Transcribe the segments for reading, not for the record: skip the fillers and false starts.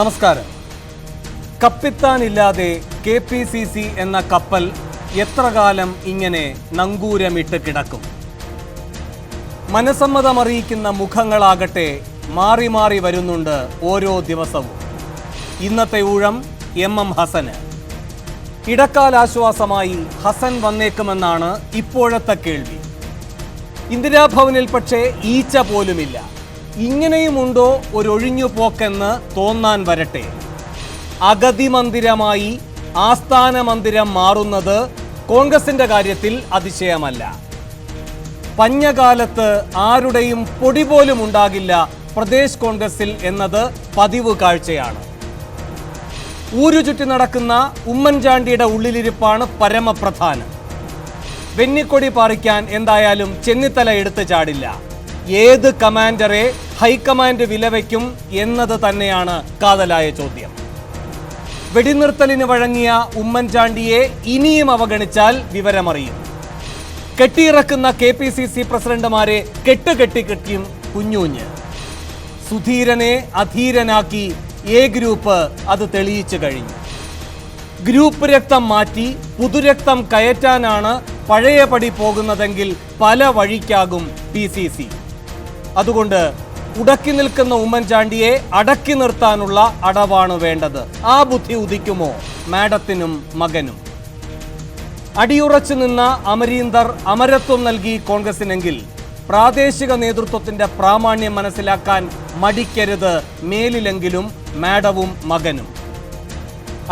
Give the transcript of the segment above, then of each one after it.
നമസ്കാരം. കപ്പിത്താനില്ലാതെ KPCC എന്ന കപ്പൽ എത്ര കാലം ഇങ്ങനെ നങ്കൂരമിട്ട് കിടക്കും? മനസമ്മതമറിയിക്കുന്ന മുഖങ്ങളാകട്ടെ മാറി മാറി വരുന്നുണ്ട് ഓരോ ദിവസവും. ഇന്നത്തെ ഊഴം MM ഹസന്. ഇടക്കാലാശ്വാസമായി ഹസൻ വന്നേക്കുമെന്നാണ് ഇപ്പോഴത്തെ കേൾവി. ഇന്ദിരാഭവനിൽ പക്ഷേ ഈച്ച പോലുമില്ല. ഇങ്ങനെയുമുണ്ടോ ഒരൊഴിഞ്ഞു പോക്കെന്ന് തോന്നാൻ വരട്ടെ. അഗതി മന്ദിരമായി ആസ്ഥാന മന്ദിരം മാറുന്നത് കോൺഗ്രസിന്റെ കാര്യത്തിൽ അതിശയമല്ല. പഞ്ഞകാലത്ത് ആരുടെയും പൊടി പോലും ഉണ്ടാകില്ല പ്രദേശ് കോൺഗ്രസിൽ എന്നത് പതിവ് കാഴ്ചയാണ്. ഊരുചുറ്റി നടക്കുന്ന ഉമ്മൻചാണ്ടിയുടെ ഉള്ളിലിരിപ്പാണ് പരമപ്രധാനം. വെന്നിക്കൊടി പാറിക്കാൻ എന്തായാലും ചെന്നിത്തല എടുത്തു ചാടില്ല. ഏത് കമാൻഡറെ ഹൈക്കമാൻഡ് വിലവയ്ക്കും എന്നത് തന്നെയാണ് കാതലായ ചോദ്യം. വെടിനിർത്തലിന് വഴങ്ങിയ ഉമ്മൻചാണ്ടിയെ ഇനിയും അവഗണിച്ചാൽ വിവരമറിയും. കെട്ടിയിറക്കുന്ന KPCC പ്രസിഡന്റുമാരെ കെട്ടുകെട്ടിക്കും കുഞ്ഞുഞ്ഞ്. സുധീരനെ അധീരനാക്കി A ഗ്രൂപ്പ് അത് തെളിയിച്ചു കഴിഞ്ഞു. ഗ്രൂപ്പ് രക്തം മാറ്റി പുതുരക്തം കയറ്റാനാണ് പഴയപടി പോകുന്നതെങ്കിൽ പല വഴിക്കാകും PCC. അതുകൊണ്ട് ഉടക്കി നിൽക്കുന്ന ഉമ്മൻചാണ്ടിയെ അടക്കി നിർത്താനുള്ള അടവാണ് വേണ്ടത്. ആ ബുദ്ധി ഉദിക്കുമോ മാഡത്തിനും മകനും? അടിയുറച്ചു നിന്ന അമരീന്ദർ അമരത്വം നൽകി കോൺഗ്രസിനെങ്കിൽ പ്രാദേശിക നേതൃത്വത്തിന്റെ പ്രാമാണ്യം മനസ്സിലാക്കാൻ മടിക്കരുത് മേലിലെങ്കിലും മാഡവും മകനും.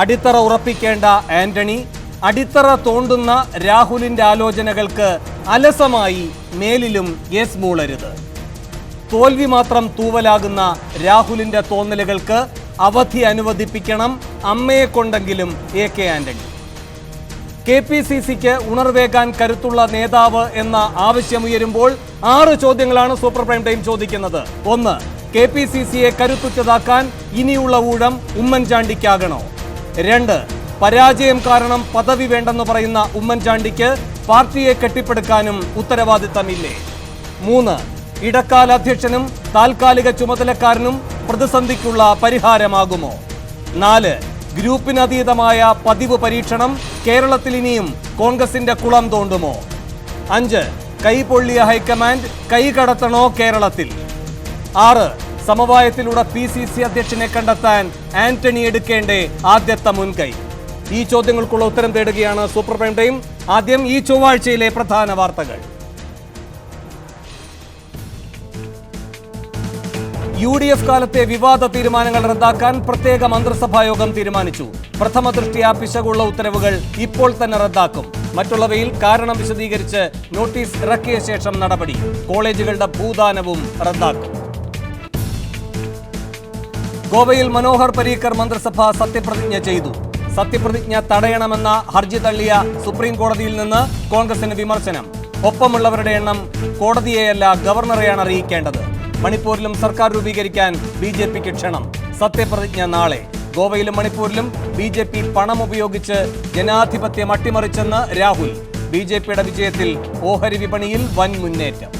അടിത്തറ ഉറപ്പിക്കേണ്ട ആന്റണി, അടിത്തറ തോണ്ടുന്ന രാഹുലിന്റെ ആലോചനകൾക്ക് അലസമായി മേലിലും യെസ് മൂളരുത്. തോൽവി മാത്രം തൂവലാകുന്ന രാഹുലിന്റെ തോന്നലുകൾക്ക് അവധി അനുവദിപ്പിക്കണം അമ്മയെ കൊണ്ടെങ്കിലും AK ആന്റണി. KPCCക്ക് ഉണർവേകാൻ കരുത്തുള്ള നേതാവ് എന്ന ആവശ്യമുയരുമ്പോൾ 6 ചോദ്യങ്ങളാണ് സൂപ്പർ പ്രൈം ടൈം ചോദിക്കുന്നത്. 1. KPCCയെ കരുത്തുറ്റതാക്കാൻ ഇനിയുള്ള ഊഴം ഉമ്മൻചാണ്ടിക്കാകണോ? 2. പരാജയം കാരണം പദവി വേണ്ടെന്ന് പറയുന്ന ഉമ്മൻചാണ്ടിക്ക് പാർട്ടിയെ കെട്ടിപ്പടുക്കാനും ഉത്തരവാദിത്തമില്ലേ? 3. ഇടക്കാല അധ്യക്ഷനും താൽക്കാലിക ചുമതലക്കാരനും പ്രതിസന്ധിക്കുള്ള പരിഹാരമാകുമോ? 4. ഗ്രൂപ്പിനതീതമായ പതിവ് പരീക്ഷണം കേരളത്തിൽ ഇനിയും കോൺഗ്രസിന്റെ കുളം തോണ്ടുമോ? 5. കൈപൊള്ളിയ ഹൈക്കമാൻഡ് കൈകടത്തണോ കേരളത്തിൽ? 6. സമവായത്തിലൂടെ PCC അധ്യക്ഷനെ കണ്ടെത്താൻ ആന്റണി എടുക്കേണ്ടേ ആദ്യത്തെ മുൻകൈ? ഈ ചോദ്യങ്ങൾക്കുള്ള ഉത്തരം തേടുകയാണ് സൂപ്പർ പ്രൈം ടൈം. ആദ്യം ഈ ചൊവ്വാഴ്ചയിലെ പ്രധാന വാർത്തകൾ. UDF കാലത്തെ വിവാദ തീരുമാനങ്ങൾ റദ്ദാക്കാൻ പ്രത്യേക മന്ത്രിസഭാ യോഗം തീരുമാനിച്ചു. പ്രഥമ ദൃഷ്ട്യാ പിശകുള്ള ഉത്തരവുകൾ ഇപ്പോൾ തന്നെ റദ്ദാക്കും. മറ്റുള്ളവയിൽ കാരണം വിശദീകരിച്ച് നോട്ടീസ് ഇറക്കിയ ശേഷം നടപടി. കോളേജുകളുടെ ഭൂദാനവും റദ്ദാക്കും. ഗോവയിൽ മനോഹർ പരീക്കർ മന്ത്രിസഭ സത്യപ്രതിജ്ഞ ചെയ്തു. സത്യപ്രതിജ്ഞ തടയണമെന്ന ഹർജി തള്ളിയ സുപ്രീം കോടതിയിൽ നിന്ന് കോൺഗ്രസിന് വിമർശനം. ഒപ്പമുള്ളവരുടെ എണ്ണം കോടതിയെയല്ല ഗവർണറെയാണ് അറിയിക്കേണ്ടത്. മണിപ്പൂരിലും സർക്കാർ രൂപീകരിക്കാൻ BJPക്ക് ക്ഷണം. സത്യപ്രതിജ്ഞ നാളെ. ഗോവയിലും മണിപ്പൂരിലും BJP പണം ഉപയോഗിച്ച് ജനാധിപത്യം അട്ടിമറിച്ചെന്ന് രാഹുൽ. BJPയുടെ വിജയത്തിൽ ഓഹരി വിപണിയിൽ വൻ മുന്നേറ്റം.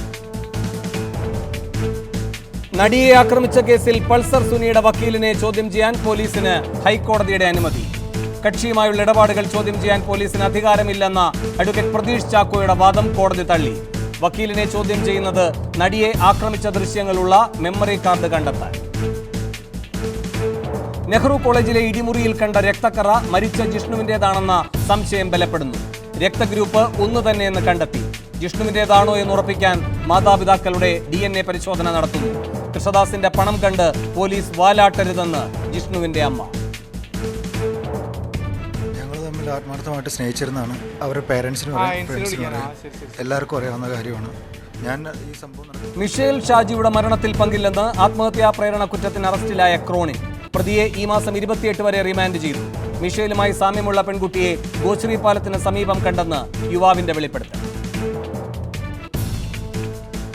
നടിയെ ആക്രമിച്ച കേസിൽ പൾസർ സുനിയുടെ വക്കീലിനെ ചോദ്യം ചെയ്യാൻ പോലീസിന് ഹൈക്കോടതിയുടെ അനുമതി. കക്ഷിയുമായുള്ള ഇടപാടുകൾ ചോദ്യം ചെയ്യാൻ പോലീസിന് അധികാരമില്ലെന്ന അഡ്വക്കേറ്റ് പ്രതീഷ് ചാക്കോയുടെ വാദം കോടതി തള്ളി. വക്കീലിനെ ചോദ്യം ചെയ്യുന്നത് നടിയെ ആക്രമിച്ച ദൃശ്യങ്ങളുള്ള മെമ്മറി കാർഡ് കണ്ടെത്താൻ. നെഹ്റു കോളേജിലെ ഇടിമുറിയിൽ കണ്ട രക്തക്കറ മരിച്ച ജിഷ്ണുവിന്റേതാണെന്ന സംശയം ബലപ്പെടുന്നു. രക്തഗ്രൂപ്പ് ഒന്ന് തന്നെയെന്ന് കണ്ടെത്തി. ജിഷ്ണുവിന്റേതാണോ എന്ന് ഉറപ്പിക്കാൻ മാതാപിതാക്കളുടെ DNA പരിശോധന നടത്തുന്നു. കൃഷ്ണദാസിന്റെ പണം കണ്ട് പോലീസ് വാലാട്ടരുതെന്ന് ജിഷ്ണുവിന്റെ അമ്മ. ആത്മാർത്ഥമായിട്ട് സ്നേഹിച്ചിരുന്നതാണ്. അവരുടെ പേരൻസിനും എല്ലാവർക്കും അറിയാവുന്ന കാര്യമാണ്. ഞാൻ ഈ സംഭവം മിഷേൽ ഷാജിയുടെ മരണത്തിൽ പങ്കില്ലെന്ന് ആത്മഹത്യാ പ്രേരണ കുറ്റത്തിന് അറസ്റ്റിലായ ക്രോണിൻ. പ്രതിയെ ഈ മാസം 28 വരെ റിമാൻഡ് ചെയ്തു. മിഷേലുമായി സാമ്യമുള്ള പെൺകുട്ടിയെ ഗോശ്രീ പാലത്തിന് സമീപം കണ്ടെന്ന് യുവാവിന്റെ വെളിപ്പെടുത്തൽ.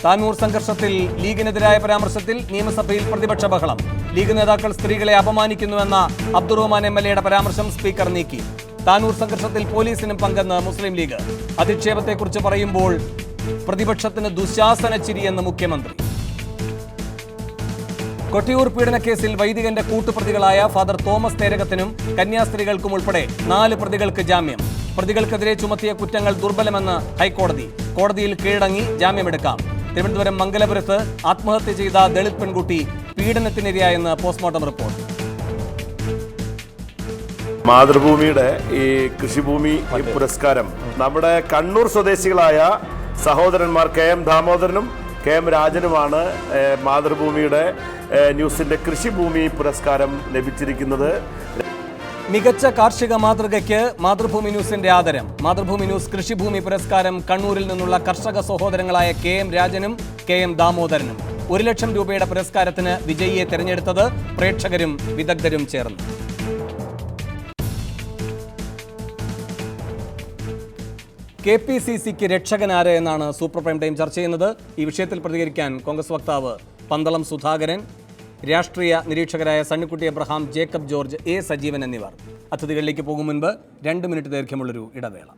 താനൂർ സംഘർഷത്തിൽ ലീഗിനെതിരായ പരാമർശത്തിൽ നിയമസഭയിൽ പ്രതിപക്ഷ ബഹളം. ലീഗ് നേതാക്കൾ സ്ത്രീകളെ അപമാനിക്കുന്നുവെന്ന അബ്ദുറഹ്മാൻ MLAയുടെ പരാമർശം സ്പീക്കർ നീക്കി. താനൂർ സംഘർഷത്തിൽ പോലീസിനും പങ്കെന്ന് മുസ്ലിം ലീഗ്. അധിക്ഷേപത്തെക്കുറിച്ച് പറയുമ്പോൾ പ്രതിപക്ഷത്തിന് ദുശാസന ചിരിയെന്ന് മുഖ്യമന്ത്രി. കൊട്ടിയൂർ പീഡനക്കേസിൽ വൈദികന്റെ കൂട്ടുപ്രതികളായ ഫാദർ തോമസ് തേരകത്തിനും കന്യാസ്ത്രീകൾക്കും ഉൾപ്പെടെ 4 പ്രതികൾക്ക് ജാമ്യം. പ്രതികൾക്കെതിരെ ചുമത്തിയ കുറ്റങ്ങൾ ദുർബലമെന്ന് ഹൈക്കോടതി. കോടതിയിൽ കീഴടങ്ങി ജാമ്യമെടുക്കാം. തിരുവനന്തപുരം മംഗലപുരത്ത് ആത്മഹത്യ ചെയ്ത ദളിത് പെൺകുട്ടി പീഡനത്തിനിരയായെന്ന് പോസ്റ്റ്മോർട്ടം റിപ്പോർട്ട്. മാതൃഭൂമിയുടെ ഈ കൃഷിഭൂമി പുരസ്കാരം നമ്മുടെ കണ്ണൂർ സ്വദേശികളായ സഹോദരന്മാർ KM ദാമോദരനും KM രാജനുമാണ് മാതൃഭൂമിയുടെ ന്യൂസിന്റെ കൃഷിഭൂമി പുരസ്കാരം ലഭിച്ചിരിക്കുന്നത്. മികച്ച കാർഷിക മാതൃകയ്ക്ക് മാതൃഭൂമി ന്യൂസിന്റെ ആദരം. മാതൃഭൂമി ന്യൂസ് കൃഷിഭൂമി പുരസ്കാരം കണ്ണൂരിൽ നിന്നുള്ള കർഷക സഹോദരങ്ങളായ KM രാജനും KM ദാമോദരനും. 1 ലക്ഷം രൂപയുടെ പുരസ്കാരത്തിന് വിജയിയെ തെരഞ്ഞെടുത്തത് പ്രേക്ഷകരും വിദഗ്ധരും ചേർന്നു. KPCCക്ക് രക്ഷകനാര് എന്നാണ് സൂപ്പർ പ്രൈം ടൈം ചർച്ച ചെയ്യുന്നത്. ഈ വിഷയത്തിൽ പ്രതികരിക്കാൻ കോൺഗ്രസ് വക്താവ് പന്തളം സുധാകരൻ, രാഷ്ട്രീയ നിരീക്ഷകരായ Sunnykutty Abraham, Jacob George, A Sajeevan എന്നിവർ. അതിഥികളിലേക്ക് പോകും മുൻപ് 2 മിനിറ്റ് ദൈർഘ്യമുള്ളൊരു ഇടവേള.